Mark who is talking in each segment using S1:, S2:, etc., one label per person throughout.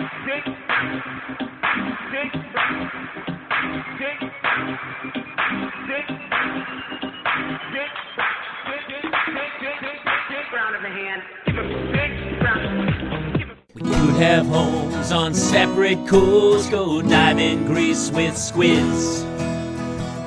S1: We could have homes on separate coasts, go dive in Greece with squids.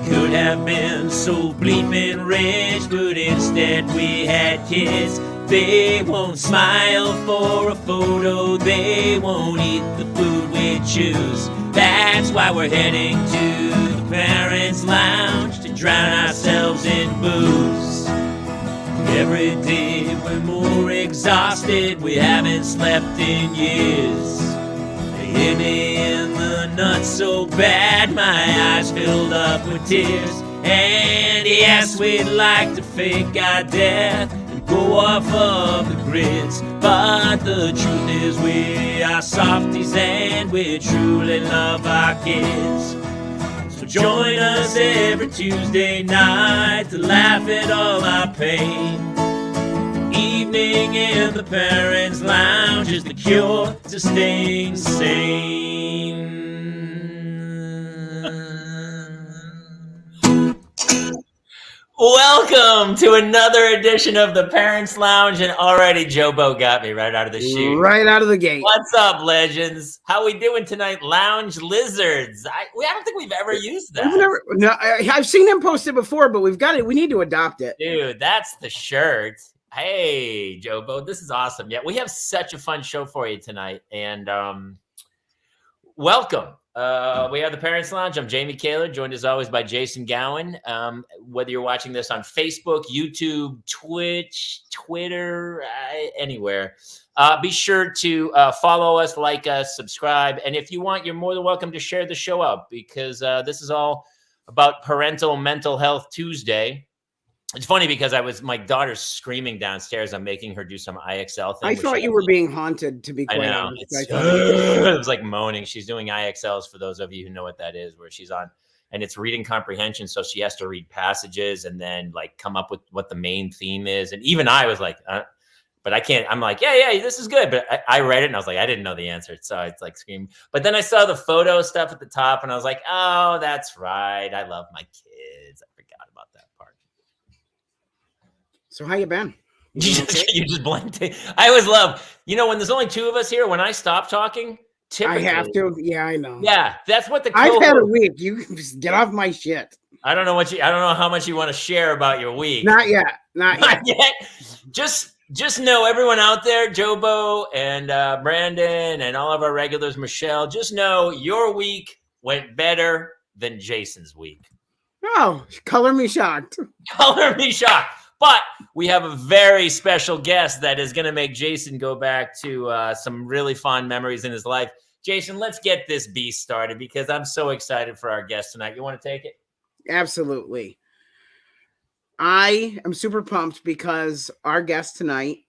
S1: Could have been so bleeping rich, but instead we had kids. They won't smile for a photo, they won't eat the food we choose. That's why we're heading to the Parents' Lounge to drown ourselves in booze. Every day we're more exhausted, we haven't slept in years. They hit me in the nuts so bad, my eyes filled up with tears. And yes, we'd like to fake our death and go off of the grids, but the truth is we are softies and we truly love our kids. So join us every Tuesday night to laugh at all our pain. Evening in the Parents' Lounge is the cure to staying sane. Welcome to another edition of the Parents' Lounge, and already Jobo got me right out of the chute.
S2: Right out of the gate.
S1: What's up, legends? How we doing tonight, Lounge Lizards? I don't think we've ever used that.
S2: I've seen him posted before, but we've got it. We need to adopt it.
S1: Dude, that's the shirt. Hey, Jobo, this is awesome. Yeah, we have such a fun show for you tonight, and welcome. We have the Parents' Lounge. I'm Jamie Kaler, joined as always by Jason Gowin. Whether you're watching this on Facebook, YouTube, Twitch, Twitter, anywhere, be sure to follow us, like us, subscribe. And if you want, you're more than welcome to share the show out, because this is all about Parental Mental Health Tuesday. It's funny because my daughter's screaming downstairs. I'm making her do some IXL thing.
S2: I thought you were being haunted, to be quite honest.
S1: It was like moaning. She's doing IXLs, for those of you who know what that is, where she's on, and it's reading comprehension. So she has to read passages and then like come up with what the main theme is. And even I was like, but I can't. I'm like, yeah, this is good. But I read it and I was like, I didn't know the answer. So it's like screaming. But then I saw the photo stuff at the top and I was like, oh, that's right. I love my kids. I forgot about that part.
S2: So how you been?
S1: You just blanked it. I always love, when there's only two of us here, when I stop talking, typically.
S2: I have to. Yeah, I know.
S1: Yeah, that's what
S2: I've had a week. You just get off my shit.
S1: I don't know how much you want to share about your week.
S2: Not yet.
S1: Just know, everyone out there, Jobo and Brandon and all of our regulars, Michelle, just know your week went better than Jason's week.
S2: Oh, color me shocked.
S1: Color me shocked. But we have a very special guest that is going to make Jason go back to some really fond memories in his life. Jason, let's get this beast started because I'm so excited for our guest tonight. You want to take it?
S2: Absolutely. I am super pumped because our guest tonight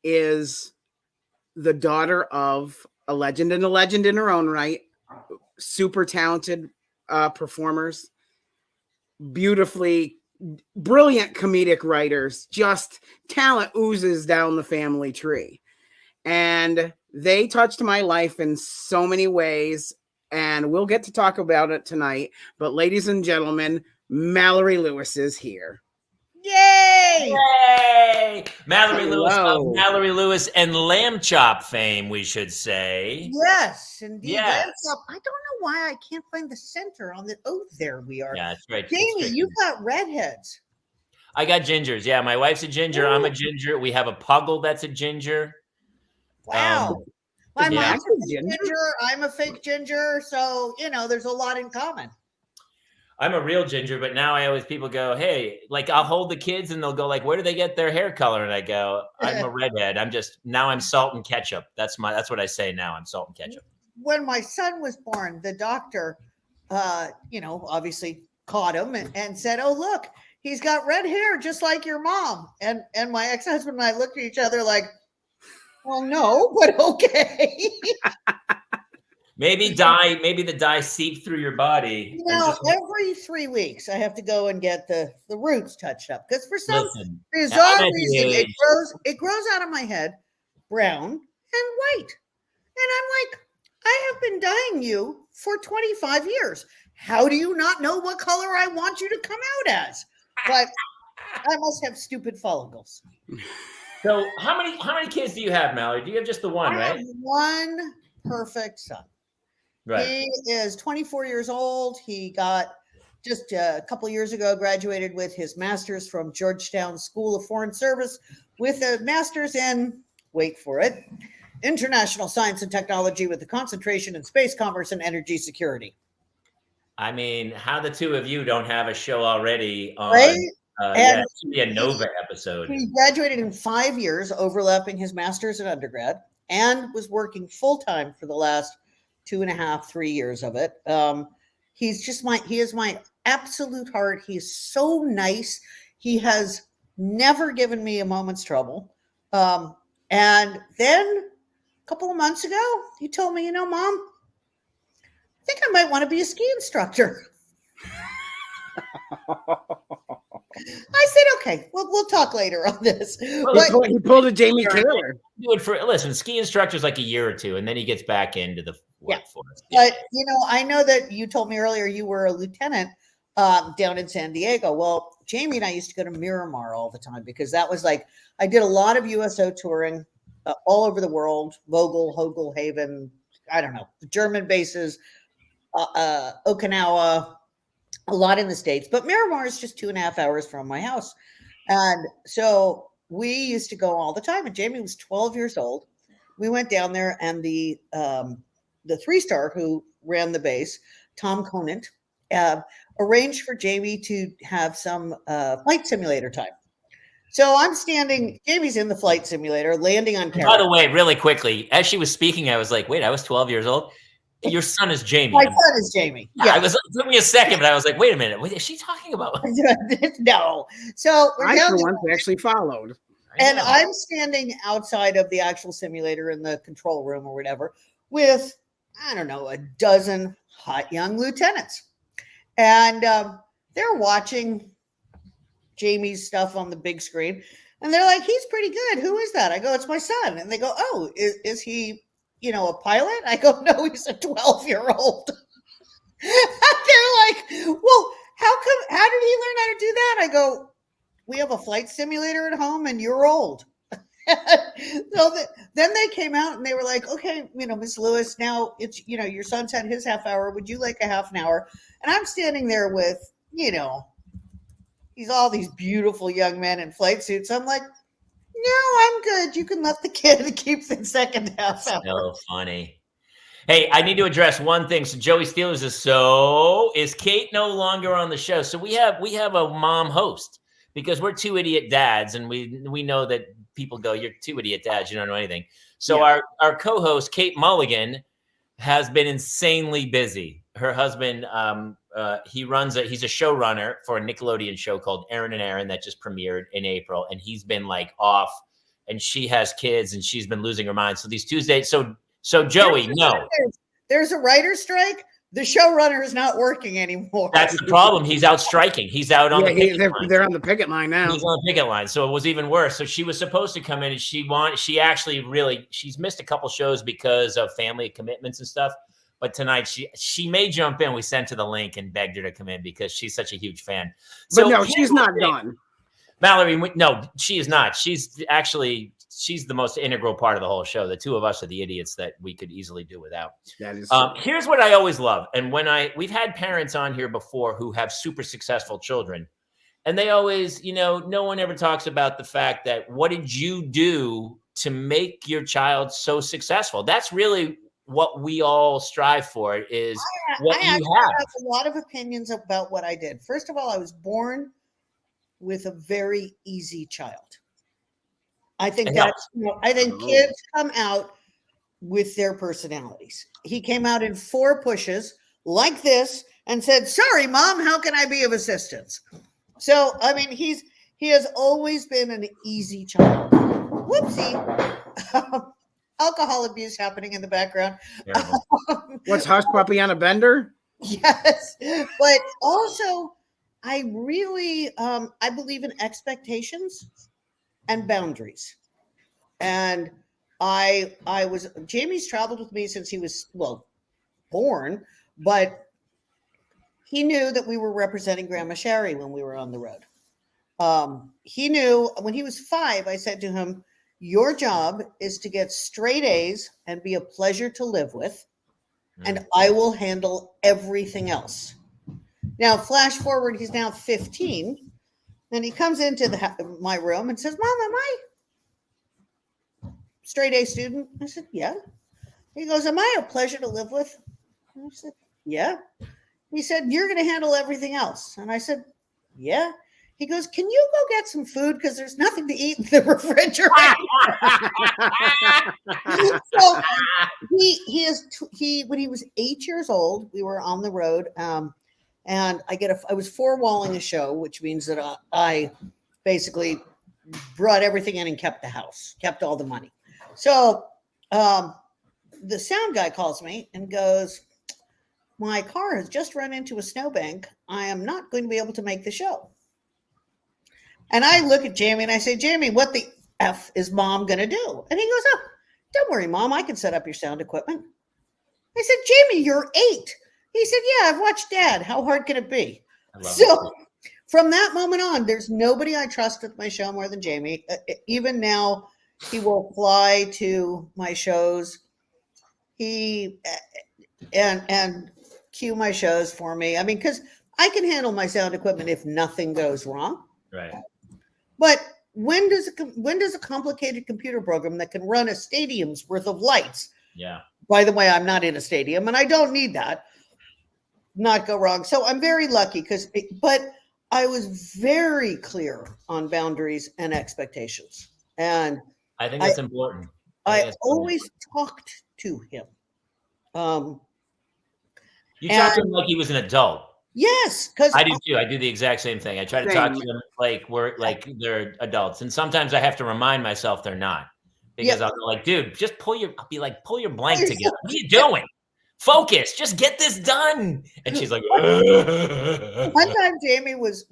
S2: is the daughter of a legend and a legend in her own right. Super talented performers, beautifully brilliant comedic writers, just talent oozes down the family tree. And they touched my life in so many ways, and we'll get to talk about it tonight. But ladies and gentlemen, Mallory Lewis is here.
S3: Yay!
S1: Yay! Mallory Lewis of Mallory Lewis and Lamb-Chop fame, we should say.
S3: Yes, indeed.
S1: Yes.
S3: I don't know why I can't find the center on the there we are.
S1: Yeah, that's right.
S3: Jamie, you've got redheads.
S1: I got gingers. Yeah, my wife's a ginger. I'm a ginger. We have a puggle that's a ginger.
S3: Wow. My
S1: yeah.
S3: mom's a ginger. I'm a fake ginger. So, there's a lot in common.
S1: I'm a real ginger, but now people go, hey, like I'll hold the kids and they'll go like, where do they get their hair color? And I go, I'm a redhead. I'm salt and ketchup. That's what I say now. I'm salt and ketchup.
S3: When my son was born, the doctor, obviously caught him and said, oh, look, he's got red hair just like your mom. And my ex-husband and I looked at each other like, well, no, but okay.
S1: Maybe the dye seeped through your body.
S3: Every 3 weeks I have to go and get the roots touched up because for some bizarre reason it grows out of my head brown and white, and I'm like, have been dyeing you for 25 years. How do you not know what color I want you to come out as? But I must have stupid follicles.
S4: So how many kids do you have, Mallory? Do you have just the one,
S3: I
S4: right?
S3: have one perfect son.
S4: Right.
S3: He is 24 years old. He got just a couple of years ago graduated with his master's from Georgetown School of Foreign Service with a master's in, wait for it, international science and technology with a concentration in space commerce and energy security.
S4: I mean, how the two of you don't have a show already on,
S3: Right?
S4: yeah, it should be a Nova episode.
S3: He graduated in 5 years, overlapping his master's and undergrad, and was working full-time for the last 2.5, 3 years of it. He is my absolute heart. He's so nice. He has never given me a moment's trouble. And then a couple of months ago, he told me, Mom, I think I might want to be a ski instructor. I said, okay, we'll talk later on this.
S4: Well,
S2: He pulled a Jamie Kaler.
S4: Do it for, listen, ski instructor's like a year or two, and then he gets back into the workforce.
S3: But, I know that you told me earlier you were a lieutenant down in San Diego. Well, Jamie and I used to go to Miramar all the time because that was like, I did a lot of USO touring all over the world, Vogel, Hogelhaven, I don't know, the German bases, Okinawa, a lot in the States, but Miramar is just 2.5 hours from my house. And so we used to go all the time. And Jamie was 12 years old. We went down there, and the 3-star who ran the base, Tom Conant, arranged for Jamie to have some flight simulator time. So I'm standing, Jamie's in the flight simulator, landing on camera.
S4: By the way, really quickly, as she was speaking, I was like, wait, I was 12 years old? Your son is Jamie.
S3: My son is Jamie.
S4: Yeah. It took me a second, but I was like, wait a minute. What is she talking about?
S3: No. So
S2: I, for once, actually followed.
S3: And I'm standing outside of the actual simulator in the control room or whatever with, I don't know, a dozen hot young lieutenants. And they're watching Jamie's stuff on the big screen. And they're like, he's pretty good. Who is that? I go, it's my son. And they go, oh, is he, a pilot? I go, no, he's a 12-year-old. They're like, well, how did he learn how to do that? I go, we have a flight simulator at home and you're old. Then they came out and they were like, okay, Miss Lewis, now it's, your son's had his half hour. Would you like a half an hour? And I'm standing there with, he's all these beautiful young men in flight suits. I'm like, no, I'm good. You can let the kid keep the second half hour.
S4: So funny. Hey, I need to address one thing. So Joey Steelers is Kate no longer on the show? So we have a mom host because we're two idiot dads, and we know that people go, you're two idiot dads, you don't know anything. So our co-host Kate Mulligan has been insanely busy. Her husband, he's a showrunner for a Nickelodeon show called Aaron and Aaron that just premiered in April, and he's been like off, and she has kids, and she's been losing her mind. So these Tuesdays, so Joey, no,
S3: there's a writer's strike. The showrunner is not working anymore.
S4: That's the problem. He's out striking. He's out on the picket line.
S2: They're on the picket line now.
S4: He's on the picket line. So it was even worse. So she was supposed to come in, and she's missed a couple shows because of family commitments and stuff. But tonight she may jump in. We sent her the link and begged her to come in because she's such a huge fan.
S2: But no, she's not done.
S4: Mallory, no, she is not. She's the most integral part of the whole show. The two of us are the idiots that we could easily do without.
S2: That is
S4: here's what I always love. And we've had parents on here before who have super successful children. And they always, no one ever talks about the fact that what did you do to make your child so successful? That's really what we all strive for is what you have.
S3: I have a lot of opinions about what I did. First of all, I was born with a very easy child. I think kids come out with their personalities. He came out in 4 pushes like this and said, sorry, Mom, how can I be of assistance? So, I mean, he has always been an easy child. Whoopsie. Alcohol abuse happening in the background.
S2: What's Hush Puppy on a bender?
S3: Yes. But also, I really, I believe in expectations and boundaries. And Jamie's traveled with me since he was, born, but he knew that we were representing Grandma Sherry when we were on the road. He knew when he was 5, I said to him, your job is to get straight A's and be a pleasure to live with, and I will handle everything else. Now, flash forward, he's now 15, and he comes into my room and says, Mom, am I straight A student? I said, yeah. He goes, am I a pleasure to live with? And I said, yeah. He said, you're going to handle everything else. And I said, yeah. He goes, can you go get some food? Because there's nothing to eat in the refrigerator. So when he was 8 years old, we were on the road. And I was four-walling a show, which means that I basically brought everything in and kept the house, kept all the money. So the sound guy calls me and goes, my car has just run into a snowbank. I am not going to be able to make the show. And I look at Jamie and I say, Jamie, what the F is Mom going to do? And he goes, oh, don't worry, Mom. I can set up your sound equipment. I said, Jamie, you're 8. He said, yeah, I've watched Dad. How hard can it be? So from that moment on, there's nobody I trust with my show more than Jamie. Even now, he will fly to my shows. And cue my shows for me. I mean, because I can handle my sound equipment if nothing goes wrong.
S4: Right.
S3: But when does a complicated computer program that can run a stadium's worth of lights?
S4: Yeah.
S3: By the way, I'm not in a stadium, and I don't need that. Not go wrong. So I'm very lucky but I was very clear on boundaries and expectations, and
S4: I think that's important.
S3: I always talked to him.
S4: You talked to him like he was an adult.
S3: Yes, because
S4: I do too. I do the exact same thing. I try to talk to them like they're adults, and sometimes I have to remind myself they're not, because I'll go like, "Dude, just pull your blank together. What are you doing? Focus. Just get this done." And she's like,
S3: One time, Jamie was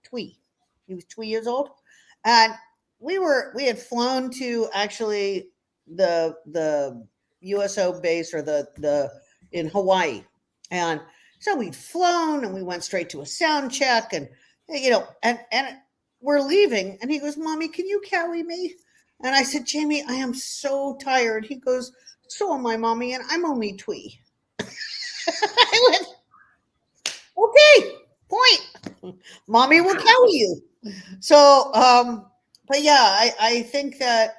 S3: twee. He was 2 years old, and we had flown to actually the USO base or the in Hawaii, and so we'd flown and we went straight to a sound check, and and we're leaving, and he goes, Mommy, can you carry me? And I said, Jamie, I am so tired. He goes, so am I, Mommy, and I'm only twee. I went, okay, point. Mommy will carry you. So, but yeah, I think that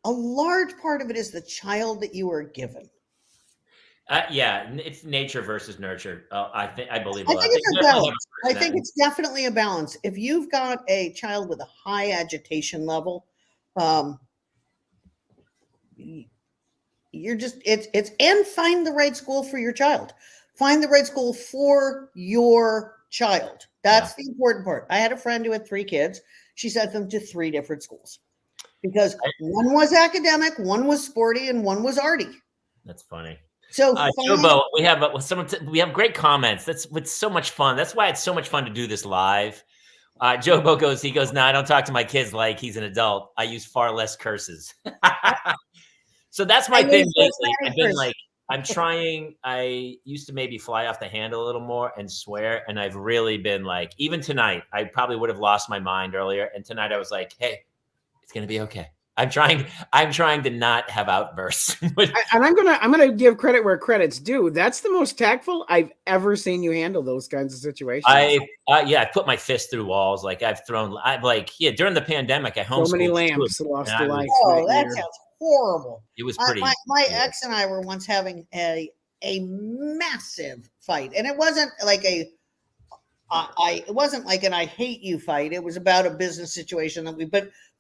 S3: a large part of it is the child that you are given.
S4: Yeah, it's nature versus nurture. I believe.
S3: I think it's a balance. I think it's definitely a balance. If you've got a child with a high agitation level, you're just and find the right school for your child. Find the right school for your child. That's the important part. I had a friend who had 3 kids. She sent them to 3 different schools because one was academic, one was sporty, and one was arty.
S4: That's funny.
S3: So,
S4: Jobo, we have great comments. That's what's so much fun. That's why it's so much fun to do this live. Jobo goes, no, I don't talk to my kids like he's an adult. I use far less curses. So that's my thing lately. I've been like, I used to maybe fly off the handle a little more and swear. And I've really been like, even tonight, I probably would have lost my mind earlier. And tonight I was like, hey, it's going to be okay. I'm trying to not have outbursts. And
S2: I'm gonna give credit where credit's due. That's the most tactful I've ever seen you handle those kinds of situations.
S4: I put my fist through walls. Like during the pandemic, I homeschooled.
S2: So many lambs lost their life.
S3: Oh, that sounds horrible.
S4: It was pretty.
S3: My ex and I were once having a massive fight, and it wasn't like it wasn't like an I hate you fight. It was about a business situation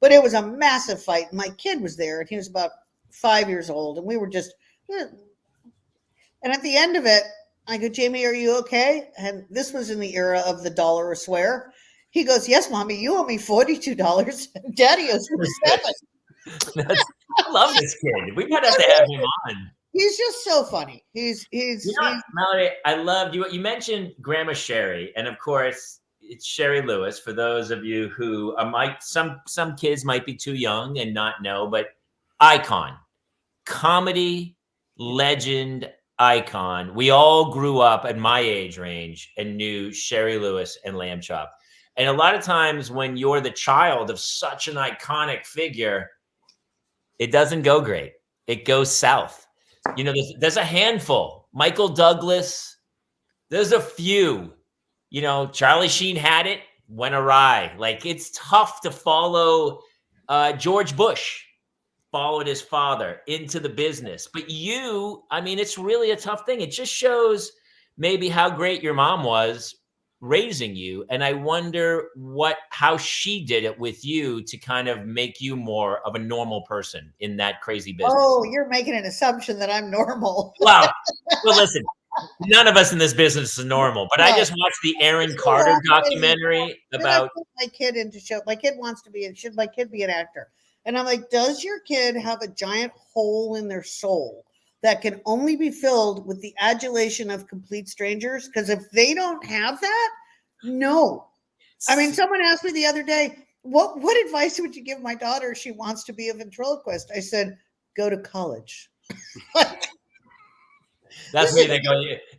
S3: but it was a massive fight. My kid was there, and he was about 5 years old, and we were just, and at the end of it, I go, Jamie, are you okay? And this was in the era of the dollar a swear. He goes, yes, Mommy, you owe me $42. Daddy owes me $7.
S4: I love this kid. We might have to have him on.
S3: He's just so funny. He's
S4: Mallory, I loved you. You mentioned Grandma Sherry, and of course, it's Sherry Lewis. For those of you who some kids might be too young and not know, but icon, comedy, legend, icon. We all grew up at my age range and knew Sherry Lewis and Lamb-Chop. And a lot of times when you're the child of such an iconic figure, it doesn't go great. It goes south. You know, there's a handful. Michael Douglas, there's a few. You know, Charlie Sheen had it, went awry. Like, it's tough to follow. George Bush followed his father into the business. But you, I mean, it's really a tough thing. It just shows maybe how great your mom was raising you. And I wonder how she did it with you to kind of make you more of a normal person in that crazy business.
S3: Oh, you're making an assumption that I'm normal.
S4: Well, listen, none of us in this business is normal, but no. I just watched the Aaron Carter documentary about
S3: my kid into show. My kid wants to be, should my kid be an actor? And I'm like, does your kid have a giant hole in their soul that can only be filled with the adulation of complete strangers? Because if they don't have that, no. I mean, someone asked me the other day, what advice would you give my daughter if she wants to be a ventriloquist? I said, go to college.
S4: That's me.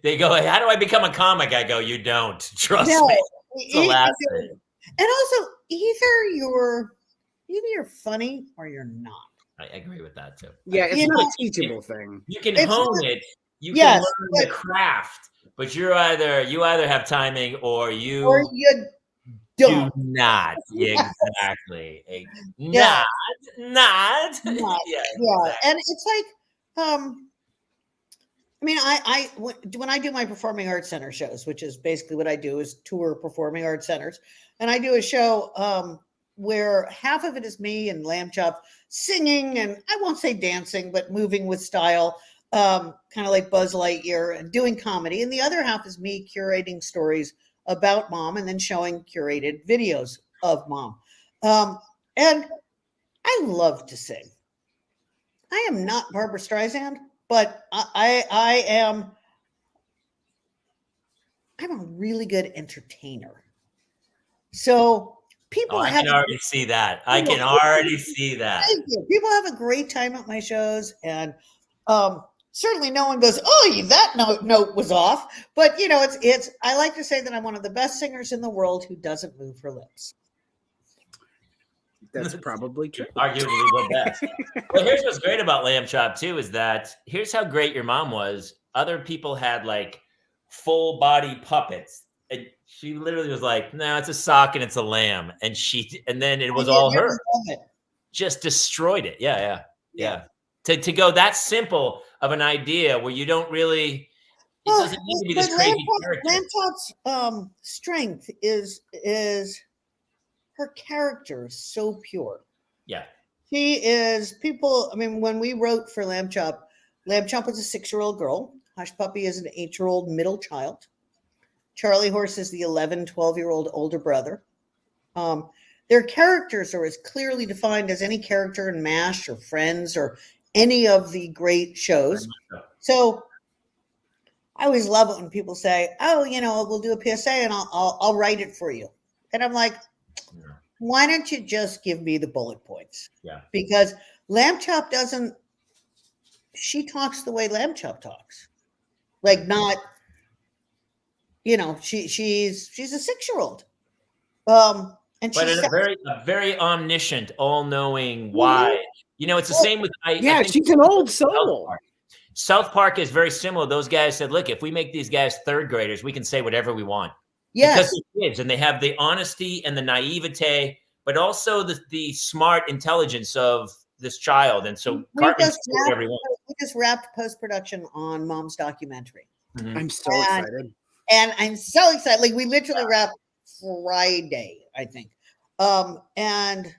S4: They go, how do I become a comic? I go, you don't. Trust me. It's the last thing.
S3: And also, either you're funny or you're not. I
S4: agree with that too.
S2: Yeah, it's not a teachable thing.
S4: You can hone it. You can learn the craft, but you either have timing or you
S3: don't.
S4: Do not. Exactly. Not.
S3: Yeah. Exactly. And it's like, I mean, when I do my performing arts center shows, which is basically what I do is tour performing arts centers, and I do a show where half of it is me and Lamb-Chop singing, and I won't say dancing, but moving with style, kind of like Buzz Lightyear, and doing comedy, and the other half is me curating stories about mom and then showing curated videos of mom. And I love to sing. I am not Barbara Streisand, but I'm a really good entertainer. So people
S4: I can already see that. I can already see that.
S3: Thank you. People have a great time at my shows, and certainly no one goes, oh, that note was off. But you know, it's I like to say that I'm one of the best singers in the world who doesn't move her lips.
S2: That's probably true.
S4: Arguably the best. Well, here's what's great about Lamb-Chop too, is that here's how great your mom was. Other people had like full body puppets. And she literally was like, no, it's a sock and it's a lamb. And then it was all her. Just destroyed it. Yeah. To go that simple of an idea where you don't really, it doesn't need to be this crazy character.
S3: Lamb-Chop's strength is her character is so pure.
S4: Yeah.
S3: She is I mean, when we wrote for Lamb-Chop was a 6-year-old girl. Hush Puppy is an 8-year-old middle child. Charlie Horse is the 11, 12-year-old older brother. Their characters are as clearly defined as any character in MASH or Friends or any of the great shows. So I always love it when people say, oh, you know, we'll do a PSA and I'll write it for you. And I'm like, why don't you just give me the bullet points?
S4: Yeah.
S3: Because Lamb-Chop she talks the way Lamb-Chop talks. Like not, you know, she's a 6-year-old. And
S4: but a very omniscient, all-knowing, wise. You know, it's the same with
S2: she's an old soul.
S4: South Park is very similar. Those guys said, look, if we make these guys 3rd graders, we can say whatever we want.
S3: Yes.
S4: Because they're kids and they have the honesty and the naivete, but also the smart intelligence of this child. And so
S3: we just wrapped post-production on Mom's documentary.
S2: Mm-hmm. I'm so excited.
S3: And I'm so excited. Like we literally wrapped Friday, I think. And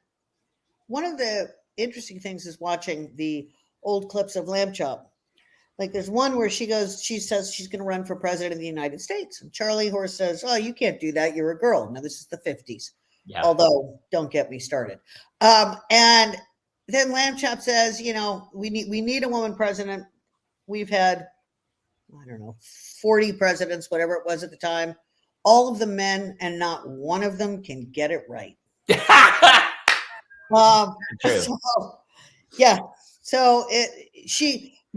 S3: one of the interesting things is watching the old clips of Lamb-Chop. Like there's one where she says she's going to run for president of the United States. And Charlie Horse says, oh, you can't do that. You're a girl. Now this is the 50s. Yeah. Although don't get me started. And then Lamb-Chop says, you know, we need a woman president. We've had, I don't know, 40 presidents, whatever it was at the time, all of them men, and not one of them can get it right.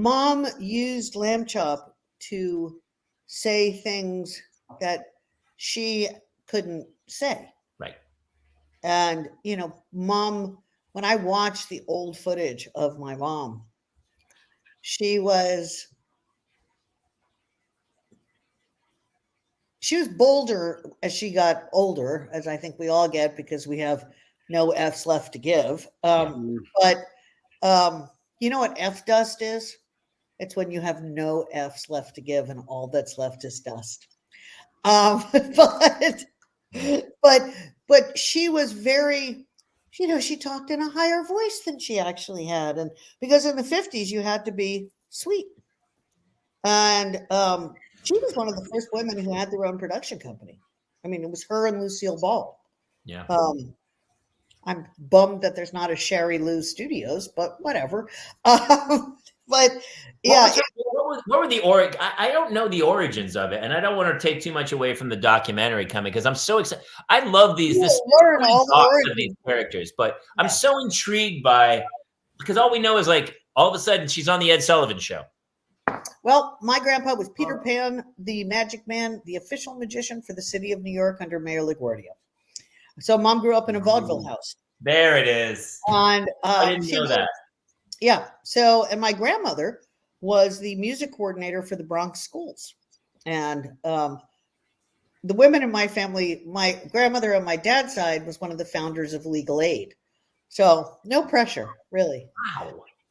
S3: Mom used Lamb-Chop to say things that she couldn't say.
S4: Right.
S3: And, Mom, when I watched the old footage of my mom, she was bolder as she got older, as I think we all get because we have no F's left to give. But you know what F dust is? It's when you have no F's left to give and all that's left is dust. But she was very, she talked in a higher voice than she actually had. And because in the 50s, you had to be sweet. And she was one of the first women who had their own production company. I mean, it was her and Lucille Ball.
S4: Yeah.
S3: I'm bummed that there's not a Sherry Lou Studios, but whatever. But yeah.
S4: What were the I don't know the origins of it, and I don't want to take too much away from the documentary coming because I'm so excited. I love these.
S3: Learn all the origins
S4: of these characters, but I'm so intrigued by because all we know is like all of a sudden she's on the Ed Sullivan Show.
S3: Well, my grandpa was Peter Pan, the Magic Man, the official magician for the city of New York under Mayor LaGuardia. So Mom grew up in a vaudeville house.
S4: There it is.
S3: And
S4: I didn't know that.
S3: Yeah. So, and my grandmother was the music coordinator for the Bronx schools. And the women in my family, my grandmother on my dad's side was one of the founders of Legal Aid. So no pressure, really.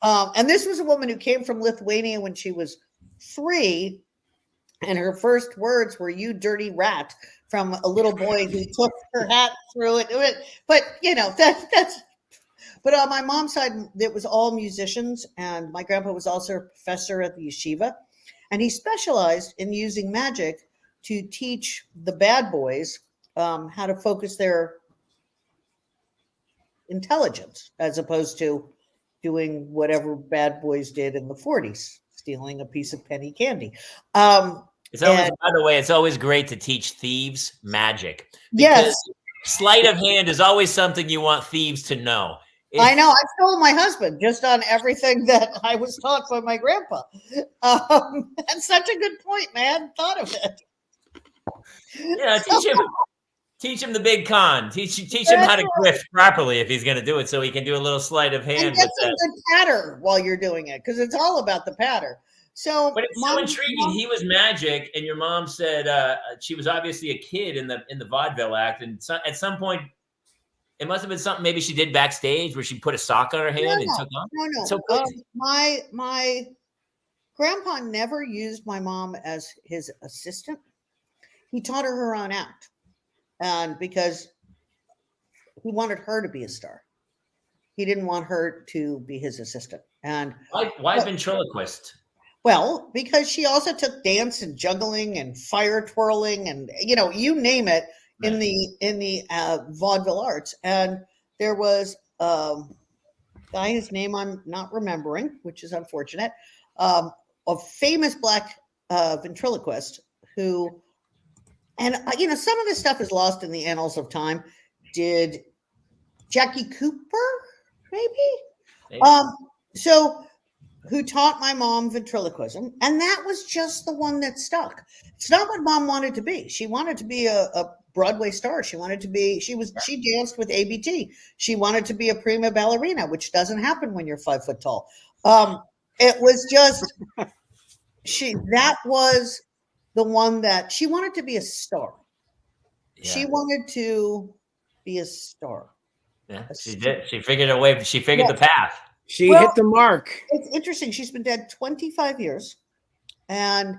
S4: Wow.
S3: And this was a woman who came from Lithuania when she was 3. And her first words were, "You dirty rat," from a little boy who took her hat through it. But, that's. But on my mom's side, it was all musicians. And my grandpa was also a professor at the yeshiva. And he specialized in using magic to teach the bad boys how to focus their intelligence, as opposed to doing whatever bad boys did in the 40s, stealing a piece of penny candy.
S4: It's always, by the way, it's always great to teach thieves magic.
S3: Yes.
S4: Sleight of hand is always something you want thieves to know.
S3: I know. I told my husband just on everything that I was taught by my grandpa. That's such a good point, man. Thought of it.
S4: Yeah, teach him the big con. Teach him how to grift properly if he's going to do it, so he can do a little sleight of hand.
S3: And get some good patter while you're doing it, because it's all about the patter. So,
S4: but it's so intriguing. He was magic, and your mom said she was obviously a kid in the vaudeville act, and at some point. It must have been something maybe she did backstage where she put a sock on her hand and took off.
S3: No.
S4: So
S3: my grandpa never used my mom as his assistant. He taught her own act, and because he wanted her to be a star, he didn't want her to be his assistant. And
S4: why ventriloquist?
S3: Well, because she also took dance and juggling and fire twirling and you name it. In the vaudeville arts. And there was a guy whose name I'm not remembering, which is unfortunate, a famous black ventriloquist who, and some of this stuff is lost in the annals of time. Did Jackie Cooper maybe? So who taught my mom ventriloquism, and that was just the one that stuck. It's not what Mom wanted to be. She wanted to be a Broadway star. She danced with ABT. She wanted to be a prima ballerina, which doesn't happen when you're 5 foot tall. It was just that was the one that she wanted to be a star. Yeah. She wanted to be a star.
S4: Yeah, she did. She figured a way. She figured the path.
S2: She hit the mark.
S3: It's interesting. She's been dead 25 years, and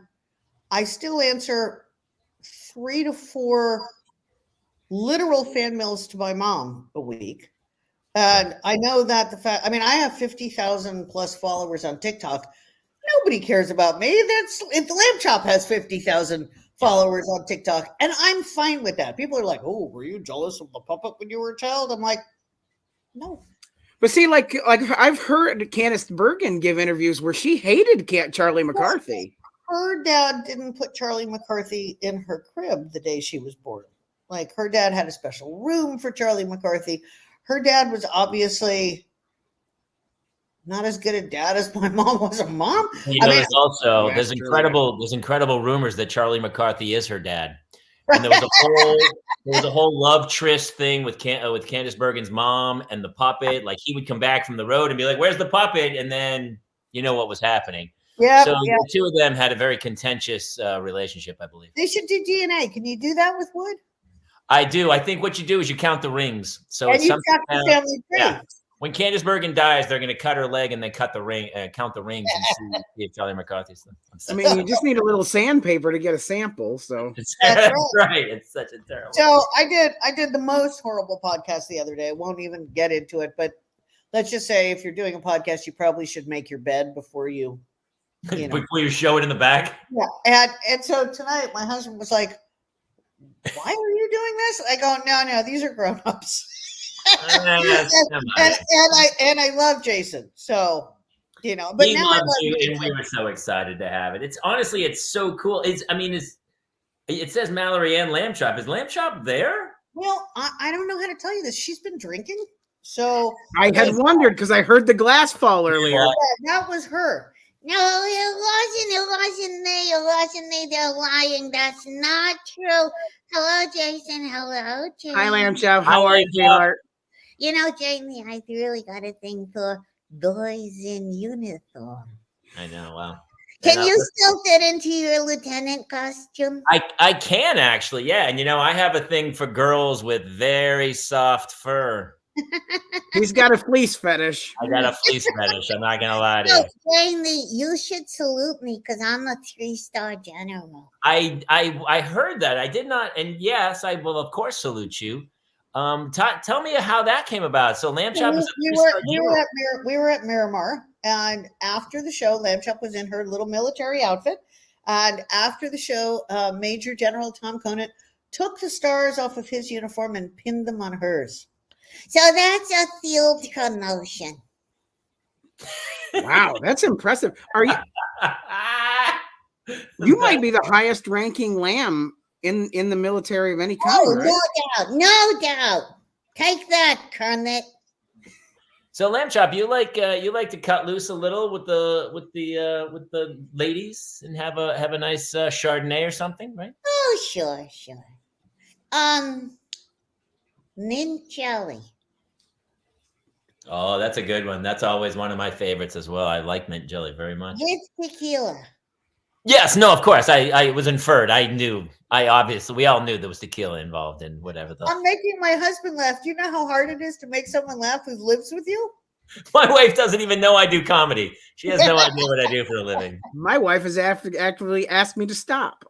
S3: I still answer 3 to 4 literal fan mails to my mom a week. And I know that I have 50,000 plus followers on TikTok. Nobody cares about me. If the Lamb-Chop has 50,000 followers on TikTok, and I'm fine with that. People are like, "Oh, were you jealous of the puppet when you were a child?" I'm like, no.
S2: But see, like I've heard Candace Bergen give interviews where she hated Charlie McCarthy.
S3: Her dad didn't put Charlie McCarthy in her crib the day she was born. Like, her dad had a special room for Charlie McCarthy. Her dad was obviously not as good a dad as my mom was a mom.
S4: You know, there's
S2: That's
S4: incredible rumors that Charlie McCarthy is her dad.
S3: Right.
S4: And there was a whole love tryst thing with Candice Bergen's mom and the puppet. Like he would come back from the road and be like, "Where's the puppet?" And then you know what was happening.
S3: Yeah.
S4: So the two of them had a very contentious relationship, I believe.
S3: They should do DNA. Can you do that with wood?
S4: I do. I think what you do is you count the rings. So
S3: And
S4: it's
S3: you
S4: something.
S3: got the family tree.
S4: Yeah. When Candice Bergen dies, they're going to cut her leg and then cut the ring, count the rings, and see if Charlie McCarthy's.
S2: I mean, you just need a little sandpaper to get a sample. So
S3: That's
S4: right. It's such a terrible.
S3: So I did the most horrible podcast the other day. I won't even get into it, but let's just say if you're doing a podcast, you probably should make your bed before you know.
S4: Before you show it in the back.
S3: Yeah. And so tonight my husband was like, "Why are you doing this?" I go, No, these are grown-ups. and I love Jason. So, you know, but
S4: he
S3: now
S4: loves you, and we were so excited to have it. It's honestly, it's so cool. It says Mallory and Lamb-Chop. Is Lamb-Chop there?
S3: Well, I don't know how to tell you this. She's been drinking. So
S2: I had wondered because I heard the glass fall earlier.
S3: that was her.
S5: No, it wasn't me. They're lying. That's not true. Hello, Jason. Hello, Jamie.
S2: Hi, Lamb-Chop. How are you, sweetheart?
S5: You know, Jamie, I really got a thing for boys in uniform.
S4: I know. Wow.
S5: Can you still fit into your lieutenant costume?
S4: I can actually, yeah. And you know, I have a thing for girls with very soft fur.
S2: He's got a fleece fetish.
S4: I got a fleece fetish. I'm not gonna lie to you.
S5: Jamie, you should salute me because I'm a 3-star general.
S4: I heard that. I did not, and yes, I will of course salute you. Tell me how that came about. So Lamb-Chop is
S3: we were at Miramar, and after the show, Lamb-Chop was in her little military outfit. And after the show, Major General Tom Conant took the stars off of his uniform and pinned them on hers.
S5: So that's a field promotion.
S2: Wow, that's impressive. Are you? You might be the highest ranking lamb in the military of any kind.
S5: Oh,
S2: right?
S5: no doubt. Take that, Kermit.
S4: So Lamb-Chop, you like to cut loose a little with the ladies and have a nice Chardonnay or something, right?
S5: Oh, sure. Mint jelly.
S4: Oh, that's a good one. That's always one of my favorites as well. I like mint jelly very much.
S5: With tequila.
S4: Yes, no, of course. I was inferred. I knew. We all knew there was tequila involved in whatever.
S3: I'm making my husband laugh. Do you know how hard it is to make someone laugh who lives with you?
S4: My wife doesn't even know I do comedy. She has no idea what I do for a living.
S2: My wife has actively asked me to stop.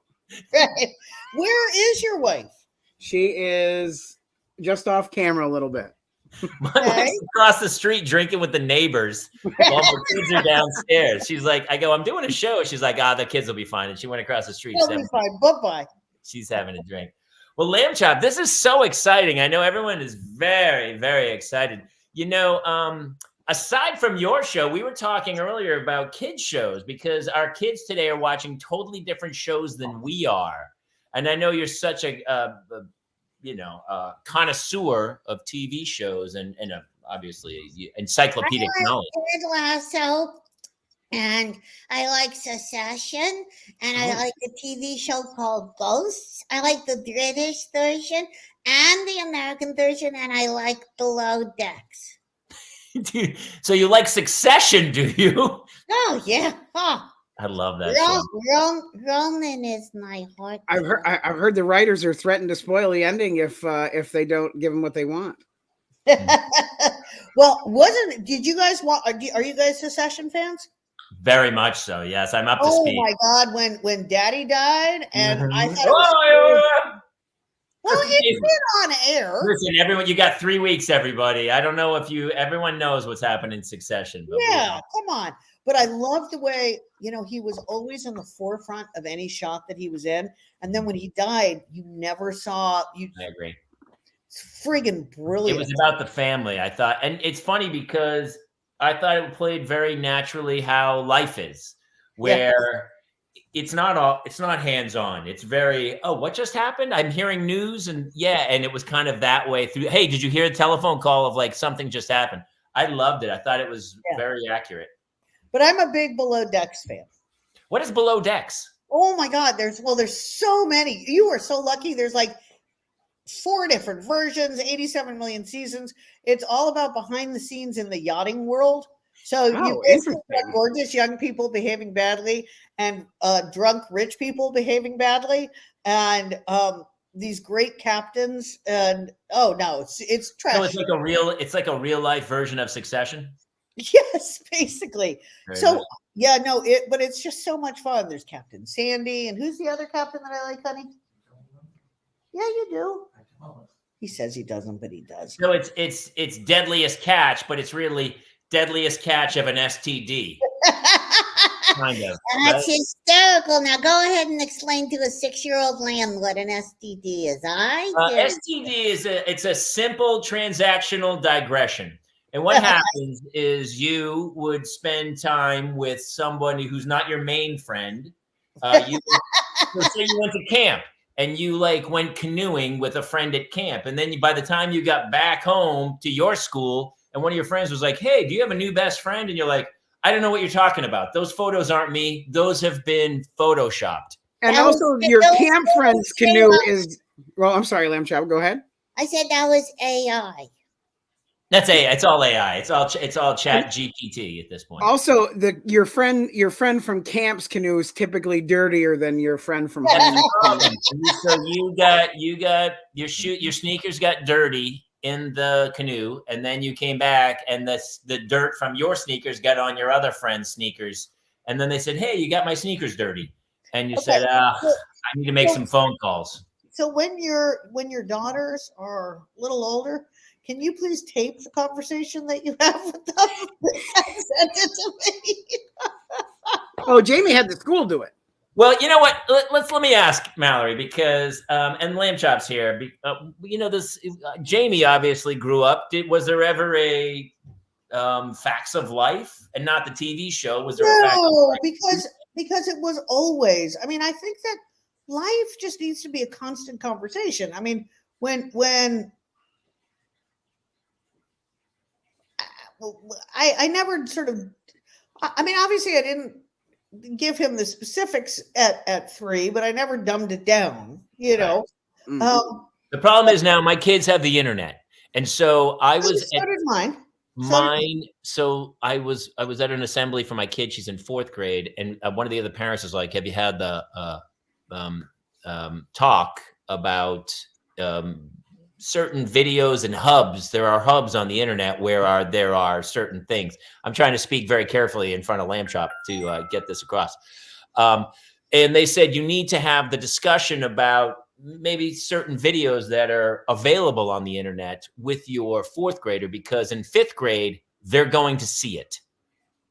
S3: Where is your wife?
S2: She is just off camera a little bit.
S4: My wife's across the street drinking with the neighbors while the kids are downstairs. She's like, I'm doing a show. She's like, the kids will be fine. And she went across the street.
S3: They'll be fine. Bye-bye.
S4: She's having a drink. Well, Lamb-Chop, this is so exciting. I know everyone is very, very excited. You know, aside from your show, we were talking earlier about kids shows because our kids today are watching totally different shows than we are. And I know you're such a connoisseur of TV shows and obviously encyclopedic knowledge.
S5: Ted Lasso, and I like Succession, and I like a TV show called Ghosts. I like the British version and the American version, and I like Below Decks.
S4: So you like Succession, do you?
S5: Oh yeah.
S4: I love that show.
S5: Roman is my heart.
S2: I've heard the writers are threatened to spoil the ending if they don't give them what they want.
S3: Well, did you guys want? Are you guys Succession fans?
S4: Very much so. Yes, I'm up to speed.
S3: Oh my God, when Daddy died, and I thought. Well, it's been on air.
S4: Listen, everyone, you got 3 weeks, everybody. I don't know if everyone knows what's happened in Succession. But
S3: yeah, come on. But I love the way, he was always in the forefront of any shot that he was in. And then when he died, you never saw.
S4: I agree.
S3: It's friggin' brilliant.
S4: It was about the family, I thought. And it's funny because I thought it played very naturally how life is, where it's not hands-on. It's very, what just happened? I'm hearing news and it was kind of that way through. Hey, did you hear a telephone call of like something just happened? I loved it. I thought it was
S3: Yeah.
S4: very accurate.
S3: But I'm a big Below Decks fan.
S4: What is Below Decks?
S3: Oh my God, there's so many. You are so lucky. There's like 4 different versions, 87 million seasons. It's all about behind the scenes in the yachting world. So you basically got gorgeous young people behaving badly and drunk rich people behaving badly, and these great captains. And oh no, it's trash.
S4: So it's like a real life version of Succession.
S3: Yes, basically.
S4: Very
S3: So
S4: nice.
S3: yeah, no, but it's just so much fun. There's Captain Sandy, and who's the other captain that I like, honey? Yeah, you do. He says he doesn't, but he does.
S4: So it's Deadliest Catch, but it's really Deadliest Catch of an STD. Kind of.
S5: That's hysterical. Now go ahead and explain to a 6-year-old lamb what an STD is.
S4: STD is a simple transactional digression. And what happens is you would spend time with somebody who's not your main friend. Say you went to camp and you like went canoeing with a friend at camp. And then by the time you got back home to your school and one of your friends was like, hey, do you have a new best friend? And you're like, I don't know what you're talking about. Those photos aren't me. Those have been photoshopped.
S2: And also your camp friend's canoe is, well, I'm sorry, Lamb-Chop, go ahead.
S5: I said that was AI.
S4: That's AI. It's all AI. It's all Chat GPT at this point.
S2: Also, your friend from camp's canoe is typically dirtier than your friend from home.
S4: So you got your sneakers got dirty in the canoe, and then you came back, and the dirt from your sneakers got on your other friend's sneakers, and then they said, "Hey, you got my sneakers dirty," and you said, "I need to make some phone calls."
S3: So when your daughters are a little older, can you please tape the conversation that you have with them and send it to me?
S2: Oh, Jamie had the school do it.
S4: Well, you know what? Let me ask Mallory, because and Lamb-Chop's here. This Jamie obviously grew up. Was there ever a Facts of Life, and not the TV show? Was there?
S3: No, because it was always. I mean, I think that life just needs to be a constant conversation. I mean, when I never sort of. I mean, obviously, I didn't give him the specifics at 3, but I never dumbed it down, you know.
S2: Mm-hmm.
S4: The problem is now my kids have the internet, and so I was.
S3: So did mine.
S4: So I was at an assembly for my kid. She's in 4th grade, and one of the other parents was like, "Have you had the talk about certain videos and hubs? There are hubs on the internet where there are certain things." I'm trying to speak very carefully in front of Lamb-Chop to get this across. And they said you need to have the discussion about maybe certain videos that are available on the internet with your 4th grader, because in 5th grade, they're going to see it.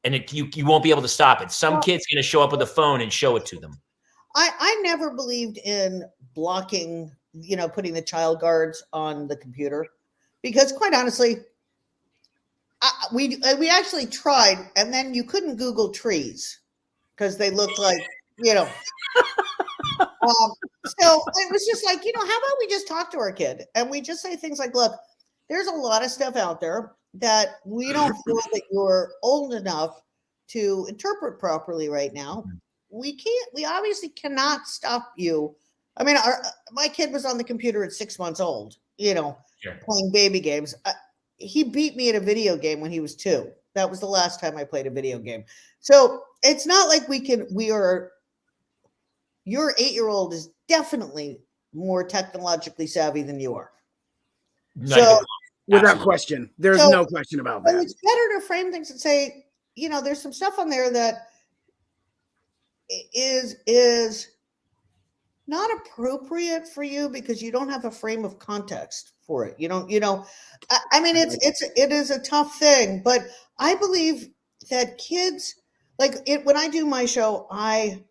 S4: And you won't be able to stop it. Some kid's going to show up with a phone and show it to them.
S3: I never believed in blocking, putting the child guards on the computer, because quite honestly, we actually tried, and then you couldn't Google trees because they looked like, so it was just like, how about we just talk to our kid and we just say things like, look, there's a lot of stuff out there that we don't feel that you're old enough to interpret properly right now. We obviously cannot stop you. I mean, my kid was on the computer at 6 months old,
S4: Sure.
S3: playing baby games. He beat me at a video game when he was 2. That was the last time I played a video game. So it's not like your 8-year-old is definitely more technologically savvy than you are. So
S2: without question, there's no question about that.
S3: It's better to frame things and say, there's some stuff on there that is not appropriate for you because you don't have a frame of context for it. I mean, it is a tough thing, but I believe that kids, when I do my show, I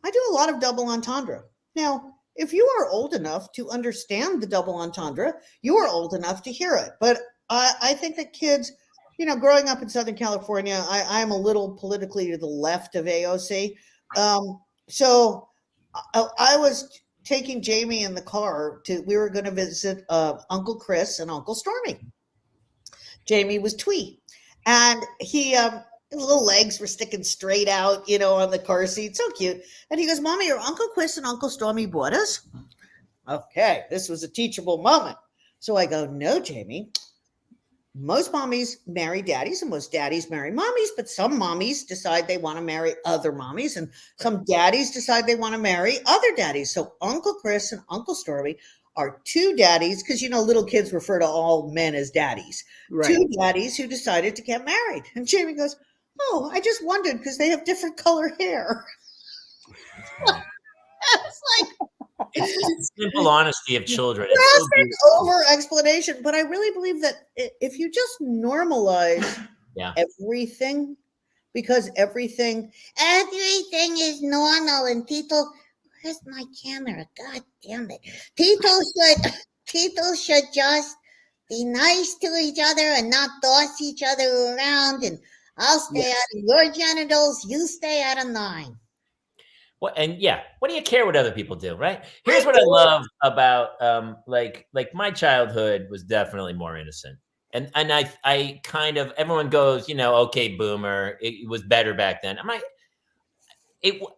S3: do a lot of double entendre. Now, if you are old enough to understand the double entendre, you are old enough to hear it. But I think that kids, growing up in Southern California, I'm a little politically to the left of AOC. So I was taking Jamie in the car we were going to visit Uncle Chris and Uncle Stormy. Jamie was twee. And he, his little legs were sticking straight out, on the car seat. So cute. And he goes, Mommy, are Uncle Chris and Uncle Stormy bought us? Okay, this was a teachable moment. So I go, no, Jamie. Most mommies marry daddies and most daddies marry mommies, but some mommies decide they want to marry other mommies and some daddies decide they want to marry other daddies. So Uncle Chris and Uncle Stormy are two daddies, because little kids refer to all men as daddies.
S2: Right.
S3: Two daddies who decided to get married. And Jamie goes, oh, I just wondered because they have different color hair. It's like,
S4: it's simple honesty of children.
S3: It's over explanation, but I really believe that if you just normalize everything, because everything
S5: is normal, and people, where's my camera? God damn it! People should just be nice to each other and not toss each other around. And I'll stay out of your genitals, you stay out of mine.
S4: What do you care what other people do, right? Here's what I love about like my childhood was definitely more innocent. And I kind of, everyone goes, okay, boomer, it was better back then.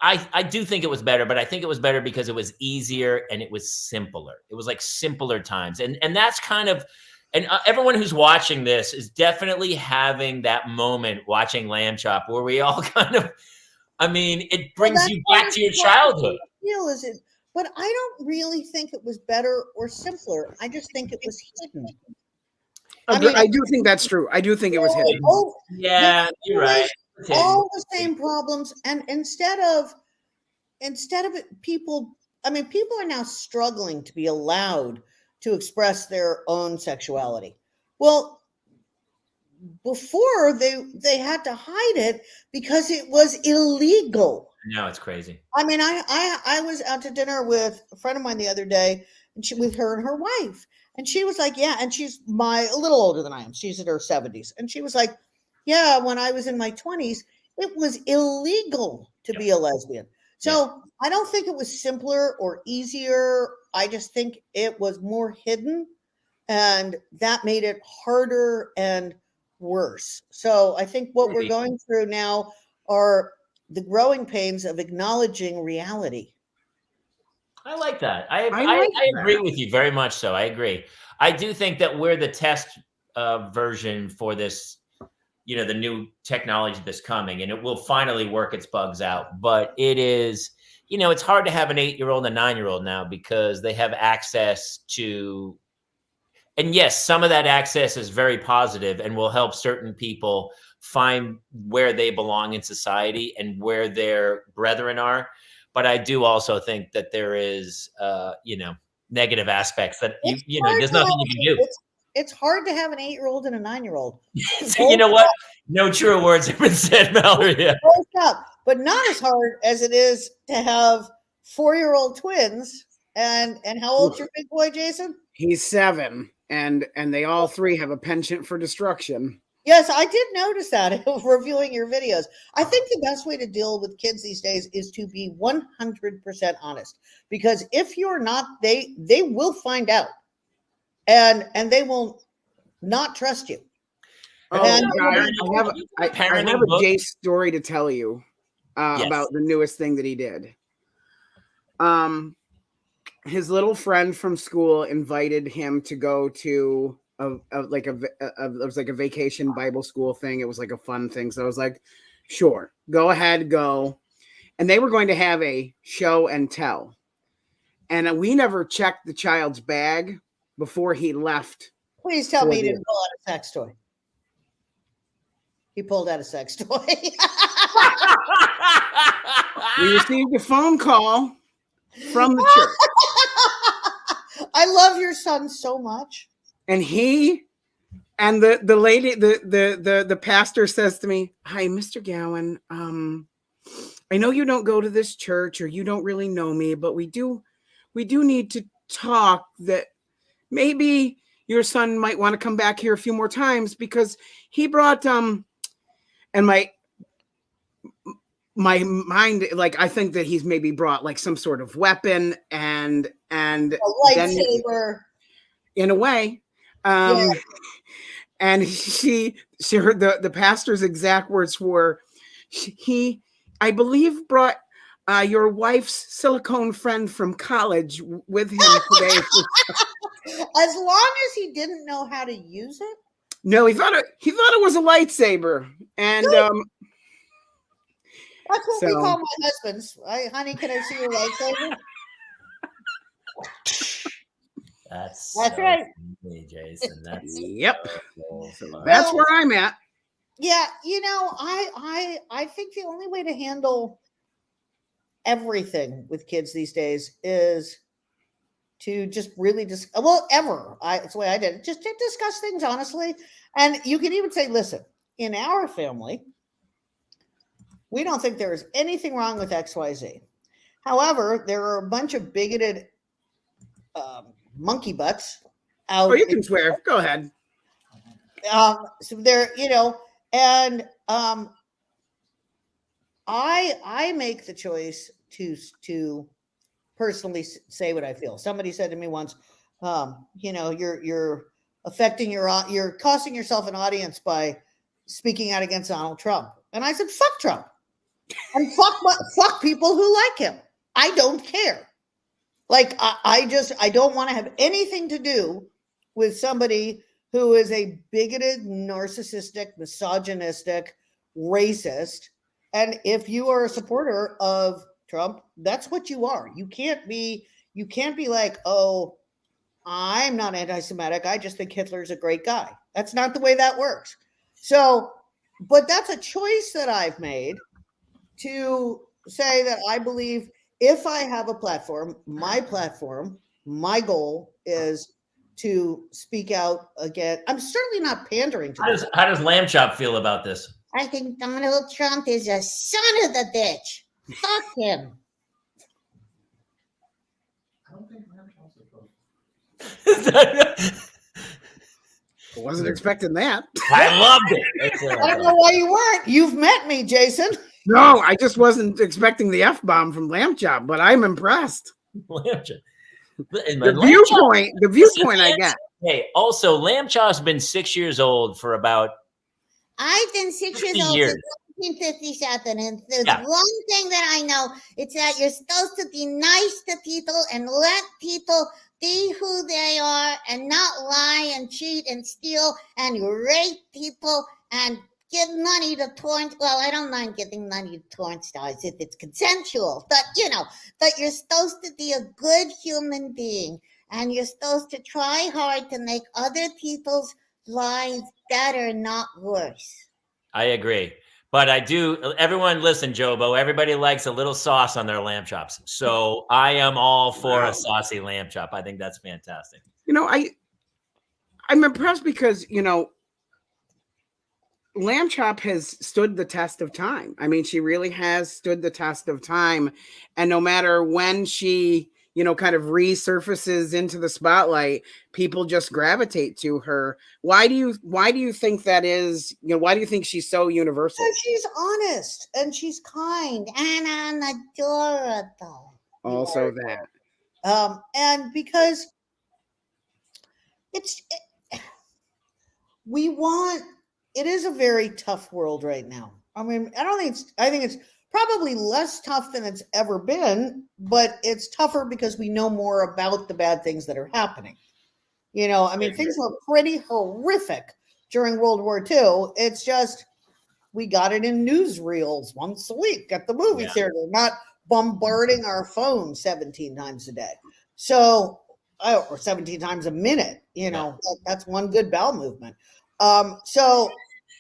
S4: I do think it was better, but I think it was better because it was easier and it was simpler. It was like simpler times. And that's kind of, and everyone who's watching this is definitely having that moment watching Lamb-Chop where we all kind of, it brings you back to your childhood.
S3: But I don't really think it was better or simpler. I just think it was hidden.
S2: I do think that's true. I do think it was hidden.
S4: Yeah, you're right.
S3: All the same problems, and instead of it, people are now struggling to be allowed to express their own sexuality. Well, before they had to hide it because it was illegal.
S4: No, it's crazy.
S3: I was out to dinner with a friend of mine the other day, and with her and her wife, and she was like, yeah, and she's a little older than I am. She's in her 70s, and she was like, yeah, when I was in my 20s, it was illegal to be a lesbian. So I don't think it was simpler or easier. I just think it was more hidden, and that made it harder and worse. So I think what we're going through now are the growing pains of acknowledging reality.
S4: I like that. I agree with you very much. So I agree. I do think that we're the test version for this, the new technology that's coming, and it will finally work its bugs out. But it is, it's hard to have an 8-year-old and a 9-year-old now because they have access to. And yes, some of that access is very positive and will help certain people find where they belong in society and where their brethren are. But I do also think that there is, negative aspects that, there's nothing you can do.
S3: It's hard to have an 8-year-old and a 9-year-old.
S4: So you know what? No truer words have been said, Mallory. Yeah.
S3: But not as hard as it is to have 4-year-old twins. And how old's your big boy, Jason?
S2: He's 7. And they all 3 have a penchant for destruction.
S3: Yes, I did notice that reviewing your videos. I think the best way to deal with kids these days is to be 100% honest. Because if you're not, they will find out. And they will not trust you.
S2: I have a Jay story to tell you about the newest thing that he did. His little friend from school invited him to go to it was like a vacation Bible school thing. It was like a fun thing. So I was like, sure, go ahead, go. And they were going to have a show and tell. And we never checked the child's bag before he left.
S3: Please tell me he didn't pull out a sex toy. He pulled out a sex toy.
S2: We received a phone call from the church.
S3: I love your son so much.
S2: And he and the lady, the pastor says to me, "Hi, Mr. Gowin. I know you don't go to this church or you don't really know me, but we do need to talk that maybe your son might want to come back here a few more times because he brought and my mind, like, I think that he's maybe brought like some sort of weapon and
S3: a lightsaber
S2: in a way. And she heard the pastor's exact words were, he, I believe, brought your wife's silicone friend from college with him today.
S3: As long as he didn't know how to use it.
S2: No, he thought it was a lightsaber. And
S3: that's what
S2: so,
S3: we call my husbands. Honey, can I see your lightsaber?
S4: That's
S3: right,
S4: Jason. That's
S2: yep.
S4: so
S2: That's where I'm at.
S3: Yeah, I think the only way to handle everything with kids these days is to just really it's the way I did it, just to discuss things honestly. And you can even say, listen, in our family, we don't think there is anything wrong with XYZ. However, there are a bunch of bigoted monkey butts out.
S2: Oh, you can swear. Go ahead.
S3: So there, and I make the choice to personally say what I feel. Somebody said to me once, you're affecting you're costing yourself an audience by speaking out against Donald Trump. And I said, fuck Trump. And fuck people who like him. I don't care. Like, I don't want to have anything to do with somebody who is a bigoted, narcissistic, misogynistic, racist. And if you are a supporter of Trump, that's what you are. You can't be like, oh, I'm not anti-Semitic. I just think Hitler's a great guy. That's not the way that works. So, but that's a choice that I've made to say that I believe if I have a platform, my goal is to speak out again. I'm certainly not pandering to
S4: How does Lamb-Chop feel about this?
S5: I think Donald Trump is a son of the bitch. Fuck him.
S6: I don't think Lamb-Chop's supposed.
S2: I wasn't expecting that.
S4: I loved it.
S3: I don't know why you weren't. You've met me, Jason.
S2: No, I just wasn't expecting the F-bomb from Lamb-Chop, but I'm impressed.
S4: Lamb-Chop.
S2: The viewpoint I get.
S4: Hey, also, Lamb-Chop's been 6 years old for about
S5: I've been 6 years
S4: 60
S5: old
S4: years.
S5: since 1957, and there's one thing that I know. It's that you're supposed to be nice to people and let people be who they are and not lie and cheat and steal and rape people and give money to porn. Well, I don't mind giving money to porn stars if it's consensual, but you're supposed to be a good human being, and you're supposed to try hard to make other people's lives better, not worse.
S4: I agree. But I do. Everyone listen, Jobo. Everybody likes a little sauce on their lamb chops. So I am all for a saucy lamb chop. I think that's fantastic.
S2: I'm impressed because, Lamb-Chop has stood the test of time. I mean, she really has stood the test of time. And no matter when she, kind of resurfaces into the spotlight, people just gravitate to her. Why do you think that is? Why do you think she's so universal?
S3: Because she's honest and she's kind
S5: And adorable.
S2: Also that.
S3: and because it is a very tough world right now. I mean, I think it's probably less tough than it's ever been, but it's tougher because we know more about the bad things that are happening. Things were pretty horrific during World War II. It's just, we got it in newsreels once a week at the movie theater, not bombarding our phone 17 times a day. So, or 17 times a minute, that's one good bowel movement. So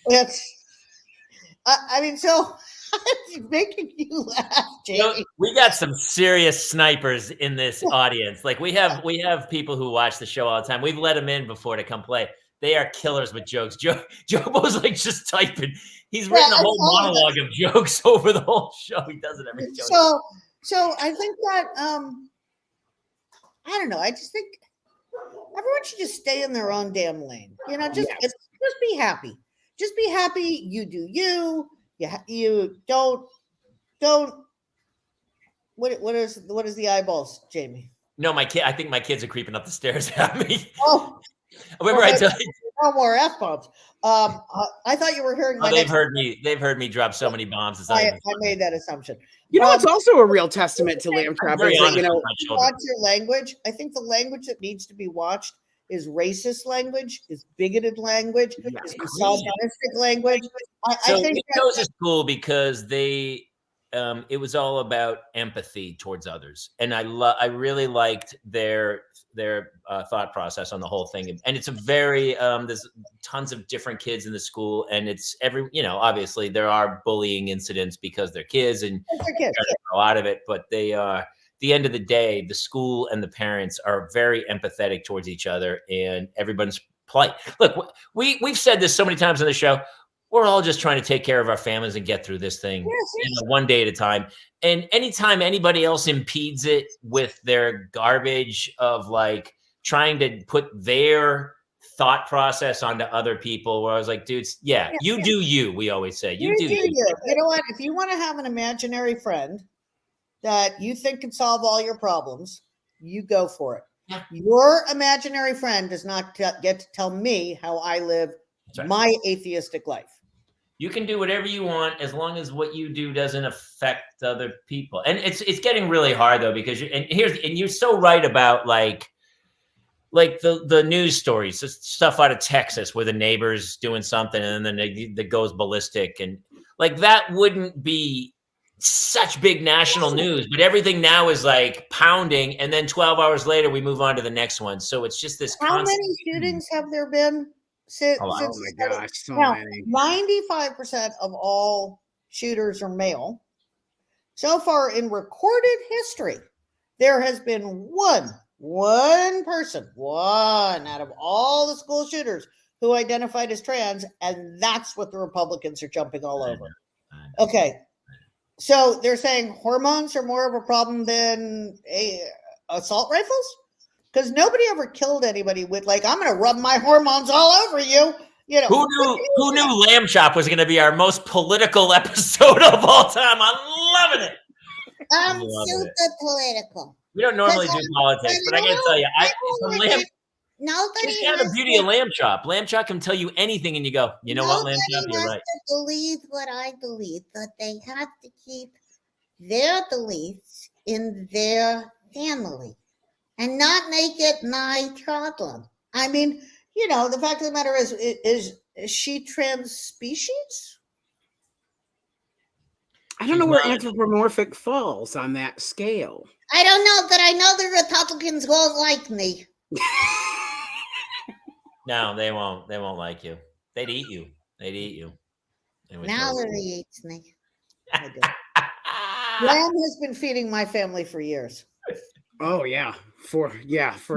S3: it's, it's making you laugh, Jamie.
S4: We got some serious snipers in this audience. Like we have people who watch the show all the time. We've let them in before to come play. They are killers with jokes. Jobo's like just typing. He's written a whole monologue of jokes over the whole show. He does it every show.
S3: So I think that I don't know. I just think everyone should just stay in their own damn lane. Just be happy. Just be happy. You do you. You don't. What is the eyeballs, Jamie?
S4: No, my kid. I think my kids are creeping up the stairs at me.
S3: Oh,
S4: Remember, I told you.
S3: No more F-bombs. I thought you were hearing my
S4: They've heard me drop so many bombs. It's not
S3: I
S4: even funny.
S3: made that assumption.
S2: You know, it's also a real testament to Lamb-Chop
S4: very
S2: is that,
S4: honest
S2: you know,
S4: with my children.
S3: Watch your language. I think the language that needs to be watched is racist language, is bigoted language,
S2: Yeah.
S3: is misogynistic language. I
S4: So
S3: think
S4: we chose this school because they, it was all about empathy towards others, and I really liked their thought process on the whole thing. And it's a very there's tons of different kids in the school, and it's obviously there are bullying incidents because they're kids and
S3: they're kids.
S4: try to grow out of it, but they are. At the end of the day, the school and the parents are very empathetic towards each other, and everyone's polite. Look, we've said this so many times on the show. We're all just trying to take care of our families and get through this thing one day at a time. And anytime anybody else impedes it with their garbage of like trying to put their thought process onto other people, where I was like, dudes, you do you. We always say, you do you.
S3: You know what? If you want to have an imaginary friend that you think can solve all your problems, you go for it.
S4: Yeah.
S3: Your imaginary friend does not get to tell me how I live my atheistic life.
S4: You can do whatever you want as long as what you do doesn't affect other people. And it's getting really hard though, because you're so right about like the news stories, the stuff out of Texas where the neighbor's doing something and then that goes ballistic, and like that wouldn't be such big national news, but everything now is like pounding, and then 12 hours later we move on to the next one. So it's just this.
S3: How many shootings have there been?
S2: Oh my gosh, so many.
S3: 95% of all shooters are male. So far in recorded history, there has been one person out of all the school shooters who identified as trans, and that's what the Republicans are jumping all over. Okay, so they're saying hormones are more of a problem than assault rifles? Because nobody ever killed anybody with like, I'm going to rub my hormones all over you. You know,
S4: who knew Lamb-Chop was going to be our most political episode of all time? I'm loving it.
S5: I'm super political.
S4: We don't normally do politics, but I got to tell you,
S5: Nobody
S4: that's the beauty of Lamb-Chop. Lamb-Chop can tell you anything, and you go, you know what, Lamb-Chop, you're right.
S5: To believe what I believe, but they have to keep their beliefs in their family and not make it my problem.
S3: I mean, you know, the fact of the matter is she trans species?
S2: I don't know where anthropomorphic falls on that scale.
S5: I don't know, but I know the Republicans won't like me.
S4: No, they won't. They won't like you. They'd eat you.
S5: Mallory eats me.
S3: Lamb has been feeding my family for years.
S2: Oh yeah, for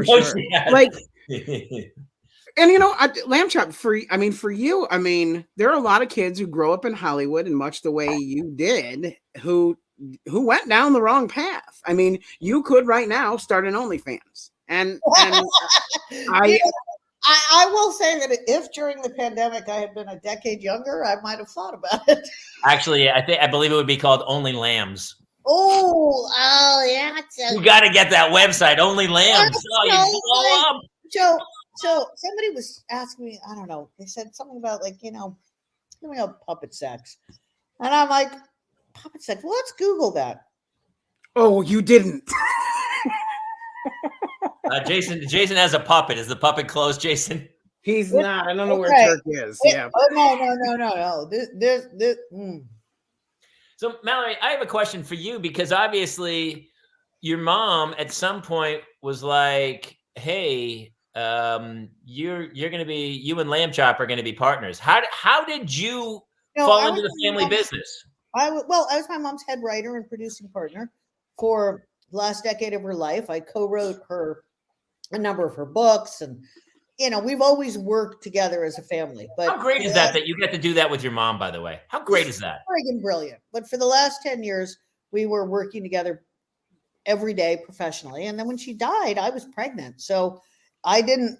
S4: Oh,
S2: sure.
S4: yeah.
S2: Like, and you know, Lamb-Chop, for you, I mean, there are a lot of kids who grow up in Hollywood, and much the way you did, who went down the wrong path. I mean, you could right now start an OnlyFans, and
S3: I will say that if during the pandemic I had been a decade younger, I might have thought about it.
S4: Actually, I believe it would be called Only Lambs.
S5: Oh, yeah.
S4: You got to get that website, Only Lambs. You blow up.
S3: So somebody was asking me, I don't know, they said something about like, giving up puppet sex. And I'm like, puppet sex? Well, let's Google that.
S2: Oh, you didn't.
S4: Jason has a puppet. Is the puppet closed, Jason?
S2: He's not. I don't know where Turk is. Yeah.
S3: Oh, no. This.
S4: So, Mallory, I have a question for you, because obviously your mom at some point was like, hey, you're going to be, you and Lamb-Chop are going to be partners. How did you fall into the family business?
S3: I was my mom's head writer and producing partner for the last decade of her life. I co-wrote a number of her books, and we've always worked together as a family. But
S4: how great is that you get to do that with your mom, by the way? How great is that?
S3: Friggin' brilliant. But for the last 10 years, we were working together every day professionally. And then when she died, I was pregnant. So I didn't,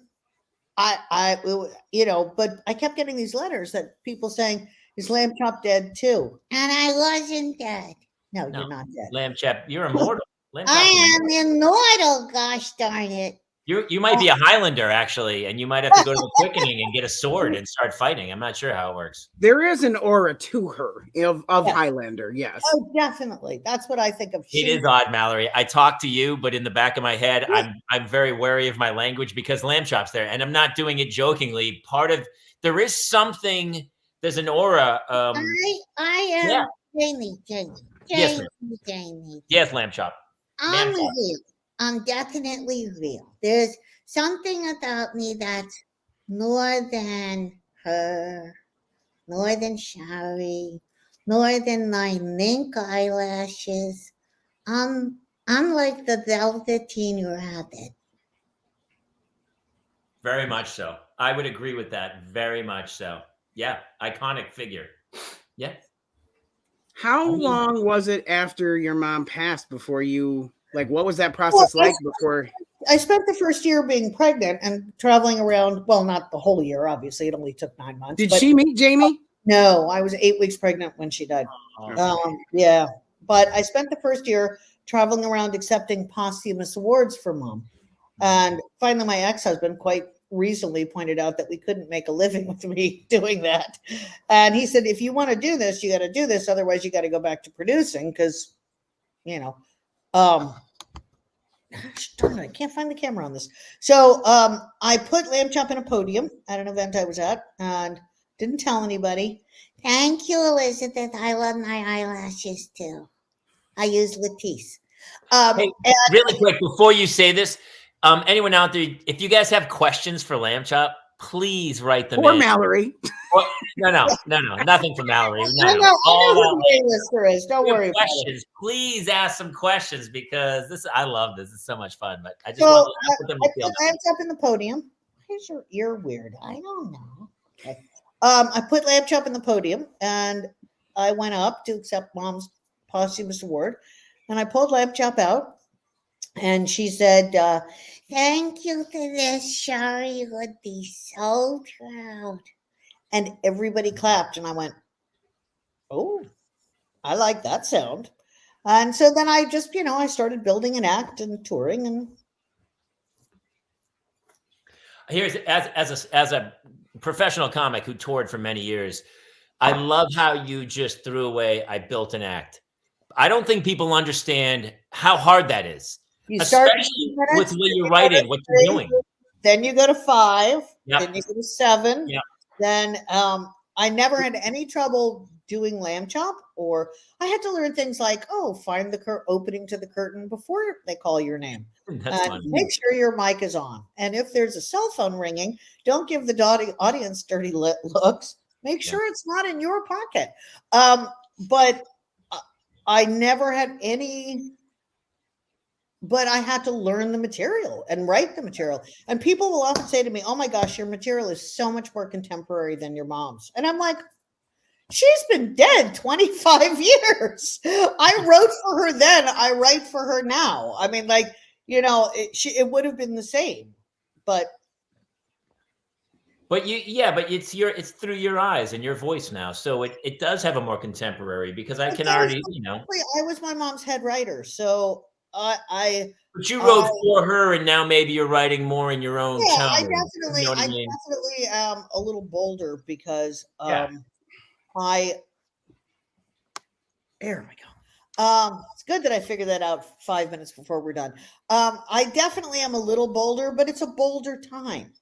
S3: but I kept getting these letters that people saying, is Lamb-Chop dead too?
S5: And I wasn't dead.
S3: No, you're not dead.
S4: Lamb-Chop, you're immortal.
S5: I am immortal, gosh darn it.
S4: You might be a Highlander, actually, and you might have to go to the quickening and get a sword and start fighting. I'm not sure how it works.
S2: There is an aura to her of
S3: Yeah.
S2: Highlander, yes.
S3: Oh, definitely. That's what I think of.
S4: It is odd, Mallory. I talk to you, but in the back of my head, I'm very wary of my language because Lamb-Chop's there, and I'm not doing it jokingly. There is something. There's an aura.
S5: I am
S4: Yeah.
S5: Jamie.
S4: Yes, Yes, Lamb-Chop.
S5: I'm
S4: Lamb-Chop.
S5: real. I'm definitely real. There's something about me that's more than her, more than Shari, more than my mink eyelashes. I'm like the Velveteen Rabbit.
S4: Very much so. I would agree with that. Very much so. Yeah, iconic figure. Yeah.
S2: How long was it after your mom passed before you, like, what was that process like before?
S3: I spent the first year being pregnant and traveling around. Well, not the whole year, obviously. It only took 9 months.
S2: Did she meet Jamie?
S3: No, I was 8 weeks pregnant when she died. Yeah. But I spent the first year traveling around accepting posthumous awards for mom. And finally, my ex-husband quite recently pointed out that we couldn't make a living with me doing that. And he said, if you want to do this, you got to do this. Otherwise, you got to go back to producing because, gosh darn it, I can't find the camera on this. So I put Lamb-Chop in a podium at an event I was at and didn't tell anybody.
S5: Thank you, Elizabeth. I love my eyelashes too. I use Latisse.
S4: Hey, really quick, before you say this, anyone out there, if you guys have questions for Lamb-Chop, please write them
S2: Or
S4: in.
S2: Mallory.
S4: No, nothing for Mallory.
S3: I know who the A-lister is. Don't worry about it.
S4: Please ask some questions because I love this. It's so much fun. But I just
S3: So
S4: want them
S3: I
S4: to feel
S3: put Lamb-Chop in the podium. Why is your ear weird? I don't know. Okay. I put Lamb-Chop in the podium and I went up to accept mom's posthumous award. And I pulled Lamb-Chop out and she said,
S5: thank you for this. Shari would be so proud.
S3: And everybody clapped. And I went, oh, I like that sound. And so then I just, I started building an act and touring. And
S4: here's as a professional comic who toured for many years, I love how you just threw away, I built an act. I don't think people understand how hard that is.
S3: you start
S4: Especially with what you're writing, what you're doing.
S3: Then you go to 5,
S4: Yep.
S3: then you go to 7.
S4: Yep.
S3: Then I never had any trouble doing Lamb-Chop, or I had to learn things like, find the opening to the curtain before they call your name.
S4: That's
S3: And make sure your mic is on. And if there's a cell phone ringing, don't give the audience dirty looks. Make sure it's not in your pocket. But I never had any, but I had to learn the material and write the material. And people will often say to me, oh my gosh, your material is so much more contemporary than your mom's. And I'm like, she's been dead 25 years. I wrote for her then. I write for her now. I mean, it would have been the same, but it's through your eyes and your voice now. So it does have a more contemporary because I can already, I was my mom's head writer. So but
S4: you wrote for her and now maybe you're writing more in your own tone.
S3: I definitely am a little bolder because there we go. It's good that I figured that out 5 minutes before we're done. I definitely am a little bolder, but it's a bolder time.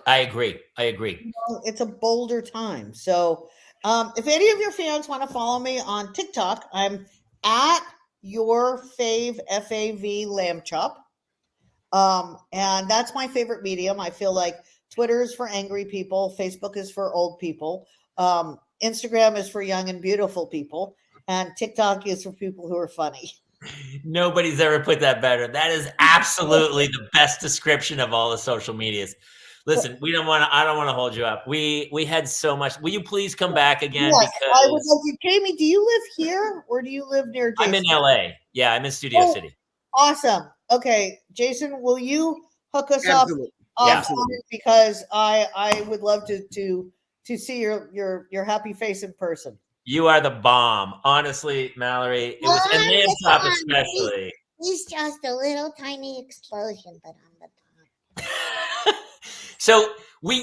S4: I agree.
S3: It's a bolder time. So if any of your fans want to follow me on TikTok, I'm at your fave FAV Lamb-Chop. And that's my favorite medium. I feel like Twitter is for angry people. Facebook is for old people. Instagram is for young and beautiful people. And TikTok is for people who are funny.
S4: Nobody's ever put that better. That is absolutely the best description of all the social medias. Listen, I don't want to hold you up. We had so much. Will you please come back again?
S3: Yes,
S4: because
S3: I would love to. Jamie, do you live here or do you live near Jason?
S4: I'm in LA. Yeah, I'm in Studio City.
S3: Awesome. Okay, Jason, will you hook us
S2: Absolutely.
S3: up on it? Because I would love to see your happy face in person.
S4: You are the bomb. Honestly, Mallory. It was and Lamb-Chop especially.
S5: He's just a little tiny explosion, but on the top.
S4: So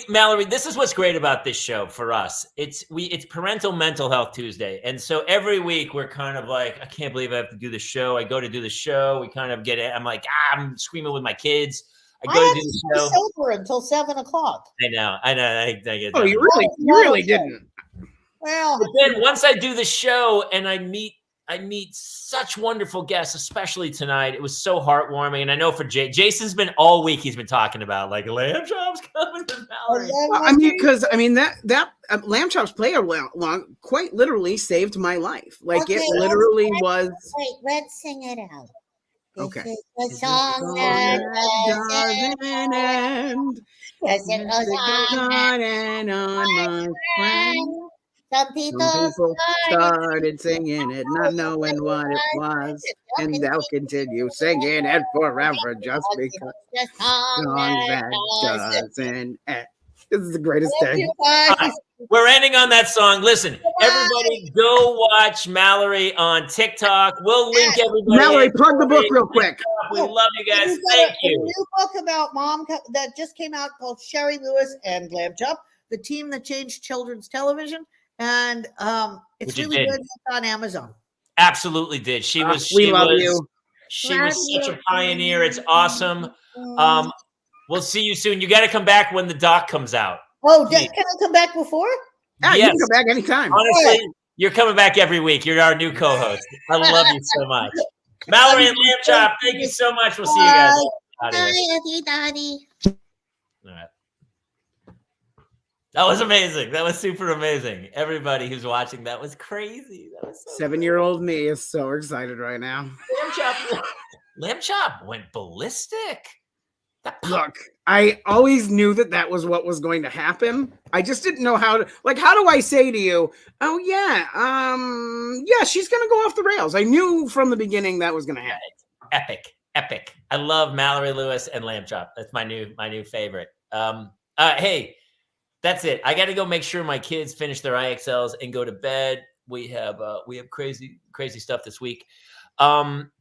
S4: Mallory, this is what's great about this show for us. It's Parental Mental Health Tuesday. And so every week we're kind of like, I can't believe I have to do the show. I go to do the show. We kind of get it. I'm like, I'm screaming with my kids. I go to do the show.
S3: Sober until 7 o'clock.
S4: I know. I get
S2: Oh,
S4: that.
S2: you really didn't.
S3: Well,
S4: But then once I do the show and I meet such wonderful guests, especially tonight. It was so heartwarming. And I know for Jason's been all week, he's been talking about like Lamb-Chop's coming to Mallory.
S2: That Lamb-Chop's play along quite literally saved my life. Like it literally was.
S5: Wait, let's sing it out.
S2: Okay.
S5: This is the song that doesn't end. Yes, it goes on and on, my friend. Some people
S2: started singing it, not knowing what it was, and they'll continue singing it forever just because the song that doesn't end. This is the greatest day.
S4: We're ending on that song. Listen, everybody go watch Mallory on TikTok. We'll link everybody.
S2: Mallory, plug the book real quick.
S4: We love you guys. Thank you.
S3: A new book about mom that just came out called Sherry Lewis and Lamb-Chop, the team that changed children's television. And it's really good. It's on Amazon.
S4: Absolutely did. She was such a pioneer. It's awesome. We'll see you soon. You got to come back when the doc comes out.
S3: Oh, can I come back before?
S2: Yeah, you can come back anytime.
S4: Honestly, you're coming back every week. You're our new co-host. I love you so much. Mallory and Lamb-Chop, thank you so much. We'll see you guys.
S5: Bye, everybody.
S4: All right. That was amazing. That was super amazing. Everybody who's watching, that was crazy. That was so
S2: 7-year-old me is so excited right now.
S4: Lamb-Chop went ballistic.
S2: Look, I always knew that was what was going to happen. I just didn't know how do I say to you, oh yeah, she's going to go off the rails. I knew from the beginning that was going to happen.
S4: Epic. I love Mallory Lewis and Lamb-Chop. That's my new favorite. Hey, that's it. I got to go make sure my kids finish their IXLs and go to bed. We have crazy stuff this week.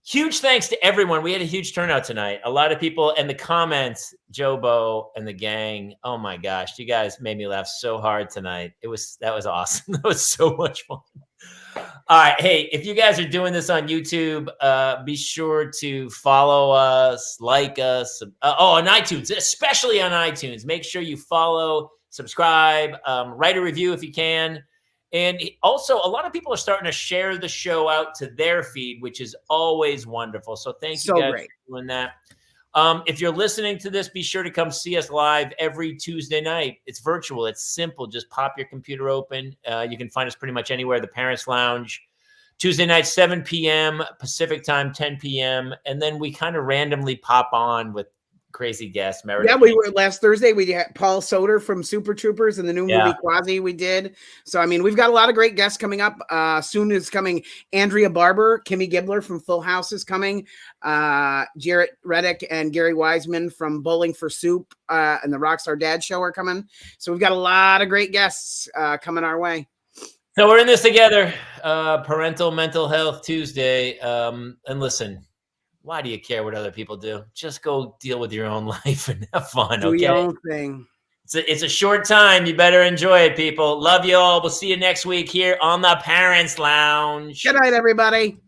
S4: Huge thanks to everyone. We had a huge turnout tonight. A lot of people and the comments, Jobo and the gang. Oh my gosh, you guys made me laugh so hard tonight. That was awesome. That was so much fun. All right. Hey, if you guys are doing this on YouTube, be sure to follow us, like us. On iTunes, especially on iTunes. Make sure you follow, subscribe, write a review if you can. And also, a lot of people are starting to share the show out to their feed, which is always wonderful. So thank you guys for doing that. If you're listening to this, be sure to come see us live every Tuesday night. It's virtual. It's simple. Just pop your computer open. You can find us pretty much anywhere. The Parents Lounge. Tuesday night, 7 p.m. Pacific time, 10 p.m. And then we kind of randomly pop on with crazy guests.
S2: Yeah, we were last Thursday. We had Paul Soder from Super Troopers and the new movie Quasi we did. So, I mean, we've got a lot of great guests coming up. Soon is coming Andrea Barber, Kimmy Gibbler from Full House is coming. Jarrett Reddick and Gary Wiseman from Bowling for Soup and the Rockstar Dad Show are coming. So we've got a lot of great guests coming our way.
S4: So we're in this together. Parental Mental Health Tuesday. And listen, why do you care what other people do? Just go deal with your own life and have fun.
S2: Do your own thing.
S4: It's a short time. You better enjoy it, people. Love you all. We'll see you next week here on the Parents Lounge.
S2: Good night, everybody.